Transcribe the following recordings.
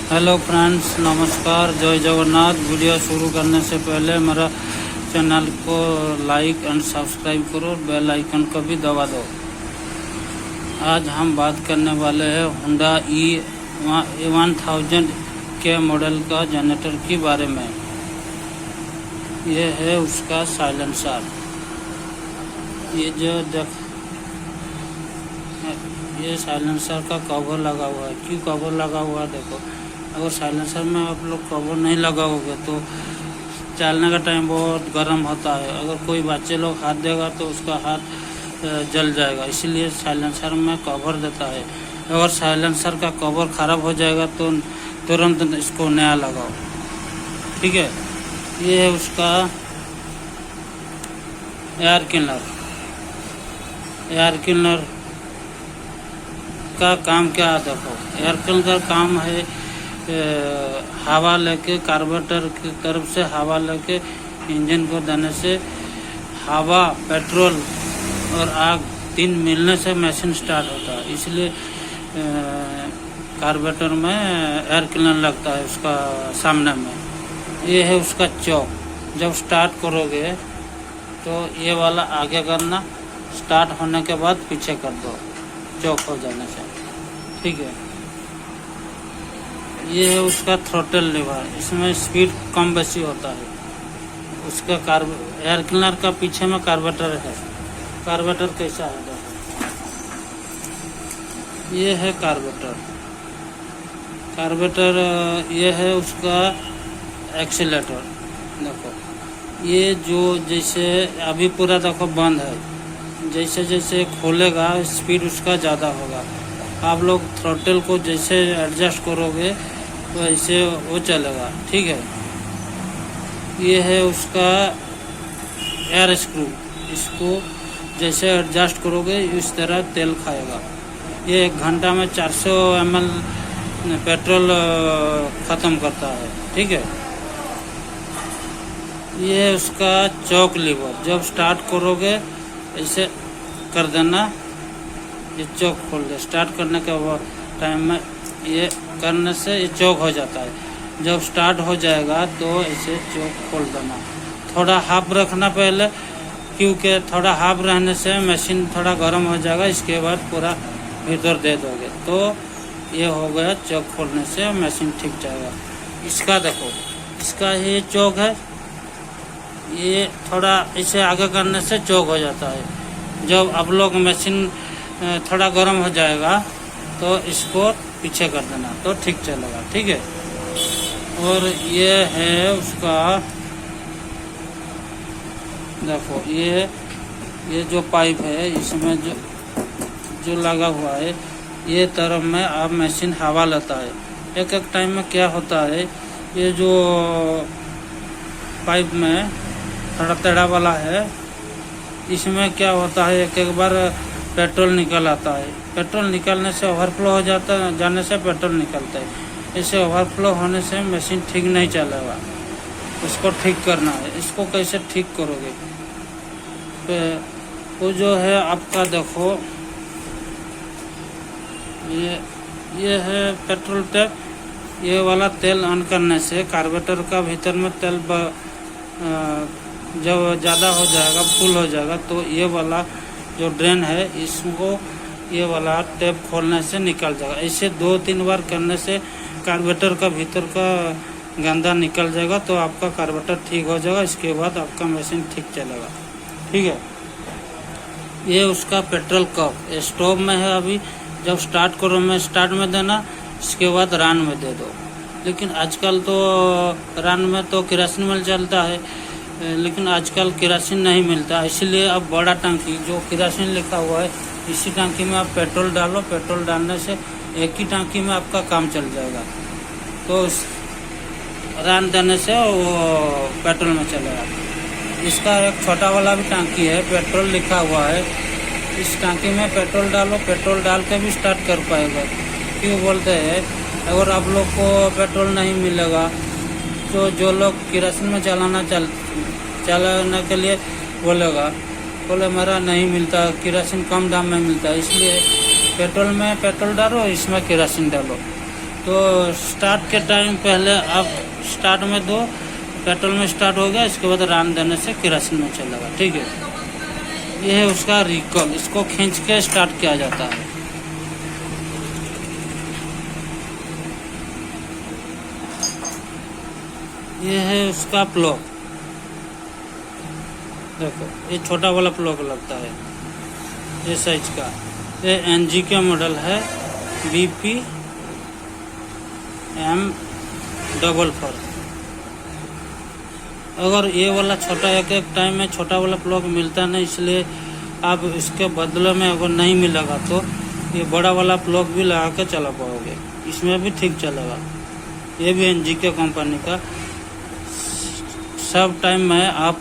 Hello friends, नमस्कार, जय Jagannath. Video शुरू करने से पहले मेरा चैनल को लाइक एंड सब्सक्राइब करो, बेल आइकन को भी दबा दो। आज हम बात करने वाले हैं होंडा E1000 के मॉडल का जनरेटर के बारे में। ये है उसका साइलेंसर। ये जो ये साइलेंसर का कवर लगा हुआ है। क्यों कवर लगा हुआ है? देखो, अगर साइलेंसर में आप लोग कवर नहीं लगाओगे तो चलने का टाइम बहुत गर्म होता है। अगर कोई बच्चे लोग हाथ देगा तो उसका हाथ जल जाएगा, इसीलिए साइलेंसर में कवर देता है। अगर साइलेंसर का कवर ख़राब हो जाएगा तो तुरंत इसको नया लगाओ, ठीक है। ये है उसका एयर क्लीनर का काम क्या है? देखो, एयर क्लीनर का काम है हवा लेके, कार्बोरेटर की तरफ से हवा लेके इंजन को देने से हवा, पेट्रोल और आग तीन मिलने से मशीन स्टार्ट होता है। इसलिए कार्बोरेटर में एयर क्लीनर लगता है उसका सामने में। ये है उसका चौक। जब स्टार्ट करोगे तो ये वाला आगे करना, स्टार्ट होने के बाद पीछे कर दो चौक हो जाने से, ठीक है। ये है उसका थ्रोटल लीवर। इसमें स्पीड कम बेसी होता है। उसका एयर क्लीनर का पीछे में कार्बोरेटर है। कार्बोरेटर कैसा है? देखो, ये है कार्बोरेटर। ये है उसका एक्सीलेटर। देखो, ये जो जैसे अभी पूरा देखो बंद है, जैसे जैसे खोलेगा स्पीड उसका ज़्यादा होगा। आप लोग थ्रोटल को जैसे एडजस्ट करोगे वैसे वो चलेगा, ठीक है। ये है उसका एयर स्क्रू। इसको जैसे एडजस्ट करोगे इस तरह तेल खाएगा। ये 1 घंटा में 400 ml पेट्रोल ख़त्म करता है, ठीक है। ये है उसका चौक लीवर। जब स्टार्ट करोगे ऐसे कर देना, ये चौक खोल दे। स्टार्ट करने के टाइम में ये करने से ये चौक हो जाता है। जब स्टार्ट हो जाएगा तो ऐसे चौक खोल देना। थोड़ा हाफ रखना पहले, क्योंकि थोड़ा हाफ रहने से मशीन थोड़ा गर्म हो जाएगा। इसके बाद पूरा भीतर दे दोगे तो ये हो गया। चौक खोलने से मशीन ठीक जाएगा। इसका देखो, इसका ये चौक है। ये थोड़ा इसे आगे करने से चौक हो जाता है। जब आप लोग मशीन थोड़ा गर्म हो जाएगा तो इसको पीछे कर देना तो ठीक चलेगा, ठीक है। और ये है उसका, देखो, ये जो पाइप है इसमें जो लगा हुआ है, ये तरफ में अब मशीन हवा लेता है। एक टाइम में क्या होता है, ये जो पाइप में थोड़ा टेढ़ा वाला है, इसमें क्या होता है, एक बार पेट्रोल निकल आता है। पेट्रोल निकलने से ओवरफ्लो हो जाने से पेट्रोल निकलता है। इसे ओवरफ्लो होने से मशीन ठीक नहीं चलेगा। इसको ठीक करना है। इसको कैसे ठीक करोगे? वो जो है आपका, देखो, ये है पेट्रोल टैप। ये वाला तेल ऑन करने से कार्बोरेटर का भीतर में तेल जब ज़्यादा हो जाएगा, फुल हो जाएगा, तो ये वाला जो ड्रेन है इसको ये वाला टैप खोलने से निकल जाएगा। ऐसे 2-3 बार करने से कार्बोरेटर का भीतर का गंदा निकल जाएगा, तो आपका कार्बोरेटर ठीक हो जाएगा। इसके बाद आपका मशीन ठीक चलेगा, ठीक है। ये उसका पेट्रोल कप स्टोव में है। अभी जब स्टार्ट करो में स्टार्ट में देना, इसके बाद रन में दे दो। लेकिन आजकल तो रन में तो केरोसिन मिल चलता है, लेकिन आजकल केरोसिन नहीं मिलता। इसलिए अब बड़ा टंकी जो केरोसिन लिखा हुआ है, इसी टंकी में आप पेट्रोल डालो। पेट्रोल डालने से एक ही टंकी में आपका काम चल जाएगा। तो रन देने से वो पेट्रोल में चलेगा। इसका एक छोटा वाला भी टंकी है, पेट्रोल लिखा हुआ है। इस टंकी में पेट्रोल डालो, पेट्रोल डाल के भी स्टार्ट कर पाएगा। क्यों बोलते हैं, अगर आप लोग को पेट्रोल नहीं मिलेगा तो जो लोग केरोसिन में चलाने के लिए बोले मेरा नहीं मिलता, केरोसिन कम दाम में मिलता है, इसलिए पेट्रोल में पेट्रोल डालो, इसमें केरोसिन डालो, तो स्टार्ट के टाइम पहले आप स्टार्ट में दो, पेट्रोल में स्टार्ट हो गया, इसके बाद रान देने से केरोसिन में चलेगा। ठीक है, ये है उसका रिकॉल, इसको खींच के स्टार्ट किया जाता है। ये है उसका प्लग, देखो ये छोटा वाला प्लग लगता है, ये साइज का। ये एनजी का मॉडल है BPM444। अगर ये वाला छोटा एक टाइम में छोटा वाला प्लग मिलता नहीं, इसलिए आप इसके बदले में अगर नहीं मिलेगा तो ये बड़ा वाला प्लग भी लगा के चला पाओगे, इसमें भी ठीक चलेगा। ये भी एनजी के कंपनी का। सब टाइम में आप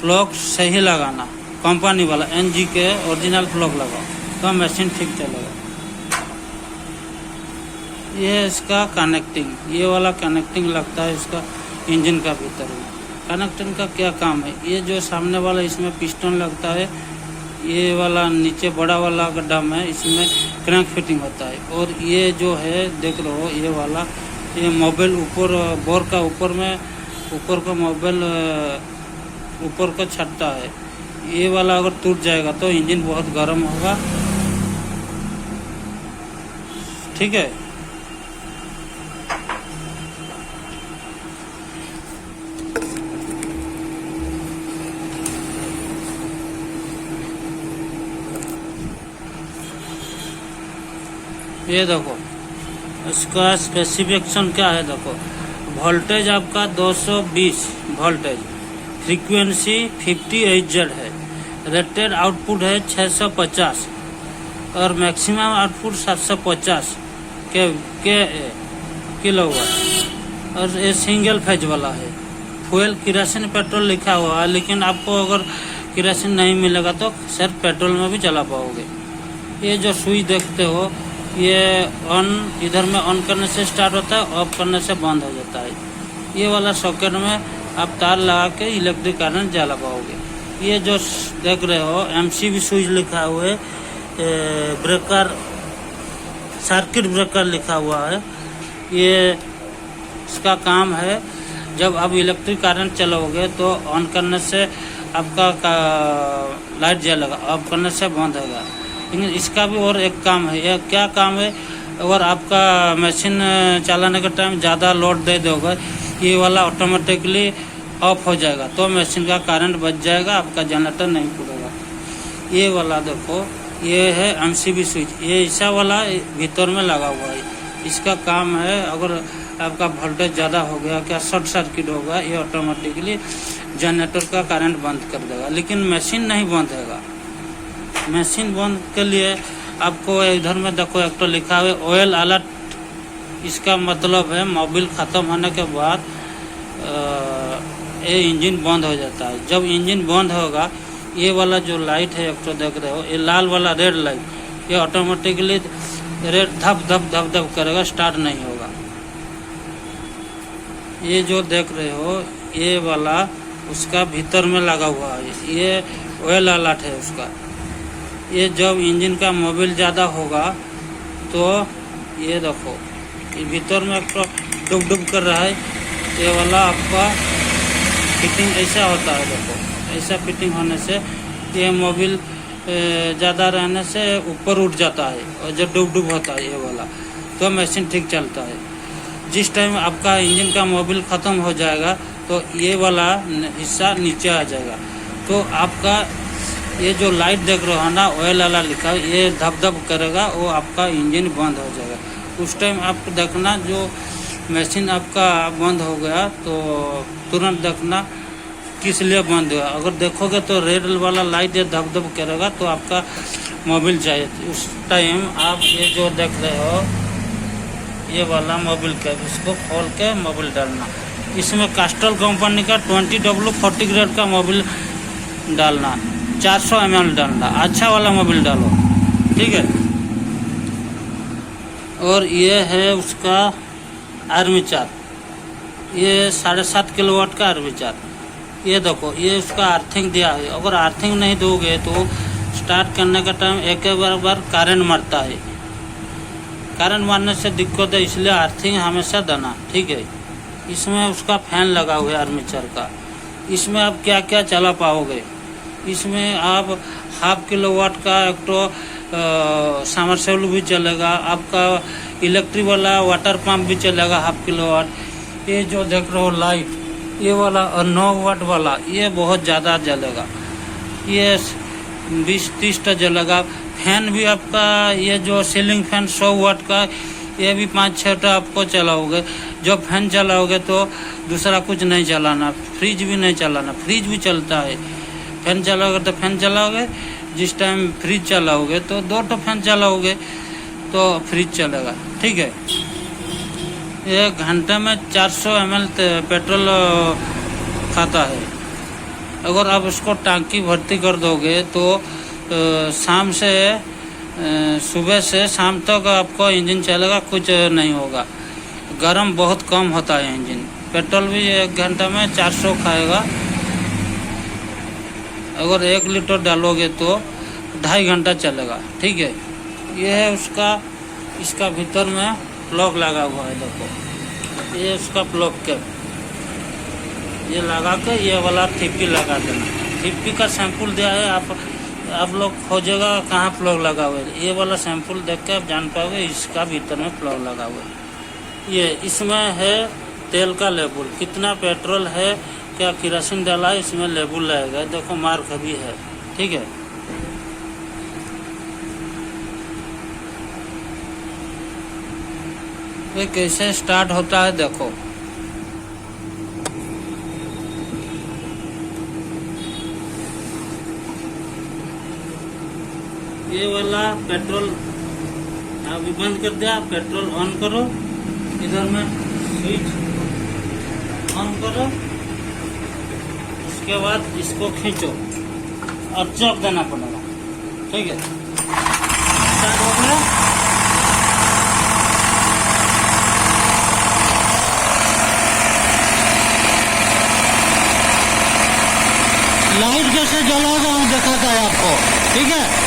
प्लग सही लगाना, कंपनी वाला एनजी के ओरिजिनल प्लग लगाओ तो मशीन ठीक चलेगा। ये इसका कनेक्टिंग, ये वाला कनेक्टिंग लगता है इसका इंजन का भीतर में। कनेक्टिंग का क्या काम है, ये जो सामने वाला इसमें पिस्टन लगता है, ये वाला नीचे बड़ा वाला गड्ढा में इसमें क्रैंक फिटिंग होता है। और ये जो है देख रहे हो, ये वाला ये मोबाइल ऊपर बोर का ऊपर में ऊपर का मोबाइल ऊपर का छटता है। ये वाला अगर टूट जाएगा तो इंजन बहुत गर्म होगा। ठीक है, ये देखो इसका स्पेसिफिकेशन क्या है। देखो वोल्टेज आपका 220 वोल्टेज, फ्रीक्वेंसी 50 Hz है, रेटेड आउटपुट है 650 और मैक्सिमम आउटपुट 750 किलोवाट। और ये सिंगल फेज वाला है। फ्यूल केरोसिन पेट्रोल लिखा हुआ है, लेकिन आपको अगर केरोसिन नहीं मिलेगा तो सिर्फ पेट्रोल में भी चला पाओगे। ये जो सुई देखते हो, ये ऑन इधर में ऑन करने से स्टार्ट होता है, ऑफ करने से बंद हो जाता है। ये वाला सॉकेट में आप तार लगा के इलेक्ट्रिक करंट जला पाओगे। ये जो देख रहे हो MCB स्विच लिखा हुआ है, ब्रेकर सर्किट ब्रेकर लिखा हुआ है। ये इसका काम है, जब आप इलेक्ट्रिक करंट चलाओगे तो ऑन करने से आपका लाइट जलेगा, ऑफ करने से बंद होगा। लेकिन इसका भी और एक काम है। यह क्या काम है, अगर आपका मशीन चलाने के टाइम ज़्यादा लोड दे दोगे, ये वाला ऑटोमेटिकली ऑफ हो जाएगा, तो मशीन का करंट बच जाएगा, आपका जनरेटर नहीं खुलेगा। ये वाला देखो, ये है MCB स्विच, ये ऐसा वाला भीतर में लगा हुआ है। इसका काम है, अगर आपका वोल्टेज ज़्यादा हो गया, क्या शॉर्ट सर्किट होगा, ये ऑटोमेटिकली जनरेटर का करंट बंद कर देगा, लेकिन मशीन नहीं बंद होगा। मशीन बंद के लिए आपको इधर में देखो एक तो लिखा हुआ है ऑयल अलर्ट। इसका मतलब है मोबिल ख़त्म होने के बाद ये इंजन बंद हो जाता है। जब इंजन बंद होगा, ये वाला जो लाइट है एक तो देख रहे हो, ये लाल वाला रेड लाइट, ये ऑटोमेटिकली रेड धप धप धप धप करेगा, स्टार्ट नहीं होगा। ये जो देख रहे हो, ये वाला उसका भीतर में लगा हुआ है, ये ऑयल अलर्ट है उसका। ये जब इंजन का मोबिल ज़्यादा होगा तो ये देखो, ये भीतर में एक तो डुब डुब कर रहा है। ये वाला आपका फिटिंग ऐसा होता है, देखो ऐसा फिटिंग होने से ये मोबिल ज़्यादा रहने से ऊपर उठ जाता है, और जब डुब डुब होता है ये वाला, तो मशीन ठीक चलता है। जिस टाइम आपका इंजन का मोबिल ख़त्म हो जाएगा तो ये वाला हिस्सा नीचे आ जाएगा, तो आपका ये जो लाइट देख रहे हो ना, ऑयल वाला लिखा है, ये धप धप करेगा, वो आपका इंजन बंद हो जाएगा। उस टाइम आप देखना, जो मशीन आपका बंद हो गया तो तुरंत देखना किस लिए बंद हुआ। अगर देखोगे तो रेड वाला लाइट ये धप धप करेगा, तो आपका मोबिल चाहिए। उस टाइम आप ये जो देख रहे हो, ये वाला मोबिल कैप, इसको खोल के मोबिल डालना। इसमें कास्टल कंपनी का 20W40 ग्रेड का मोबिल डालना, 400 ml डालना, अच्छा वाला मोबिल डालो, ठीक है। और ये है उसका आर्मीचर, ये 7.5 किलोवाट का आर्मीचर। ये देखो, ये उसका अर्थिंग दिया है। अगर अर्थिंग नहीं दोगे तो स्टार्ट करने का टाइम एक बार करंट मारता है। करंट मारने से दिक्कत है, इसलिए अर्थिंग हमेशा देना, ठीक है। इसमें उसका फैन लगा हुआ है आर्मेचर का। इसमें आप क्या क्या चला पाओगे, इसमें आप 1/2 किलोवाट का एक तो समरसेबल भी चलेगा, आपका इलेक्ट्रिक वाला वाटर पंप भी चलेगा 1/2 किलोवाट। ये जो देख रहे हो लाइट, ये वाला 9 वाट वाला, ये बहुत ज़्यादा जलेगा, ये 20-30 टा जलेगा। फैन भी आपका ये जो सीलिंग फैन 100 वाट का, ये भी 5-6 टा आपको चलाओगे। जब फैन चलाओगे तो दूसरा कुछ नहीं चलाना, फ्रिज भी नहीं चलाना, फ्रिज भी चलता है। फैन चलाओगे तो फैन चलाओगे, जिस टाइम फ्रिज चलाओगे तो 2 तो फैन चलाओगे तो फ्रिज चलेगा, ठीक है। ये घंटे में 400 ml पेट्रोल खाता है। अगर आप उसको टांकी भर्ती कर दोगे तो शाम से सुबह से शाम तक आपको इंजन चलेगा, कुछ नहीं होगा। गर्म बहुत कम होता है इंजन। पेट्रोल भी 1 घंटा में 400 खाएगा। अगर 1 लीटर डालोगे तो 2.5 घंटा चलेगा, ठीक है। ये है उसका, इसका भीतर में प्लग लगा हुआ है, देखो ये उसका प्लग कैप, ये लगा के ये वाला थिप्पी लगा देना। थिप्पी का सैंपल दिया है, आप लोग खोजेगा कहाँ प्लग लगा हुआ है, ये वाला सैंपल देख के आप जान पाओगे इसका भीतर में प्लग लगा हुआ है। ये इसमें है तेल का लेबल, कितना पेट्रोल है, क्या केरोसिन डाला है, इसमें लेबल लगेगा, देखो मार्क भी है, ठीक है। ये कैसे स्टार्ट होता है देखो, ये वाला पेट्रोल अभी बंद कर दिया, पेट्रोल ऑन करो, इधर में स्विच ऑन करो, इसके बाद इसको खींचो और चौक देना पड़ेगा, ठीक है। स्टार्ट हो गया। लाइट कैसे जलाओगे हम दिखाता है आपको, ठीक है।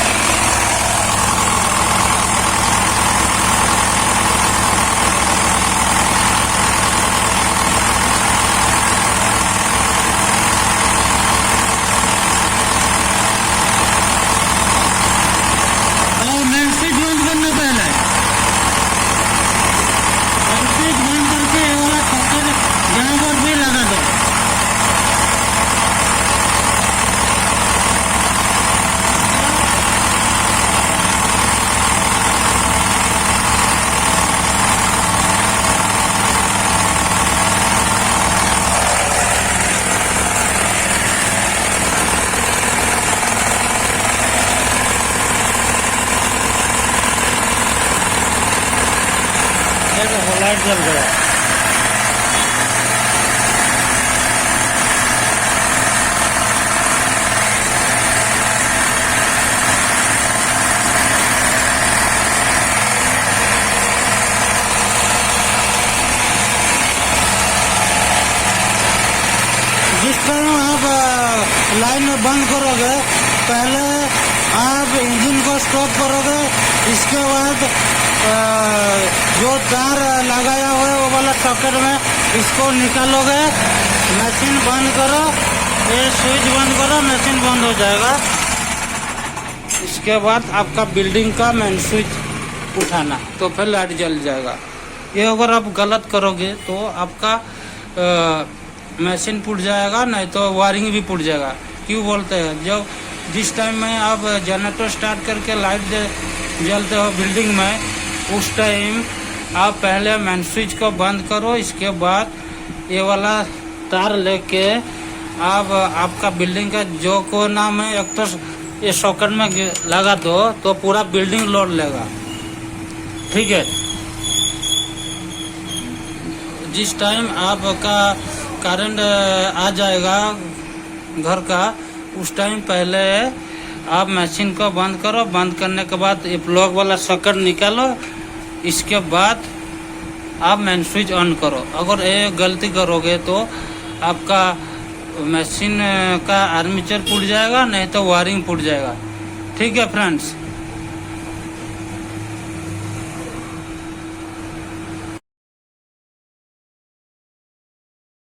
लाइट जल गया। जिस तरह आप लाइन में बंद करोगे, पहले आप इंजन को स्टॉप करोगे, इसके बाद जो तार लगाया हुआ है वो वाला सॉकेट में इसको निकालोगे, मशीन बंद करो, ये स्विच बंद करो, मशीन बंद हो जाएगा। इसके बाद आपका बिल्डिंग का मेन स्विच उठाना, तो फिर लाइट जल जाएगा। ये अगर आप गलत करोगे तो आपका मशीन फूट जाएगा, नहीं तो वायरिंग भी फूट जाएगा। क्यों बोलते हैं, जब जिस टाइम में आप जनरेटर स्टार्ट करके लाइट जलते हो बिल्डिंग में, उस टाइम आप पहले मेन स्विच को बंद करो, इसके बाद ये वाला तार लेके आप आपका बिल्डिंग का जो कोना में एक तो ये सॉकेट में लगा दो, तो पूरा बिल्डिंग लोड लेगा, ठीक है। जिस टाइम आपका करंट आ जाएगा घर का, उस टाइम पहले आप मशीन को बंद करो। बंद करने के बाद ये प्लग वाला सॉकेट निकालो, इसके बाद आप मेन स्विच ऑन करो। अगर ये गलती करोगे तो आपका मशीन का आर्मेचर फूट जाएगा, नहीं तो वायरिंग फूट जाएगा, ठीक है फ्रेंड्स।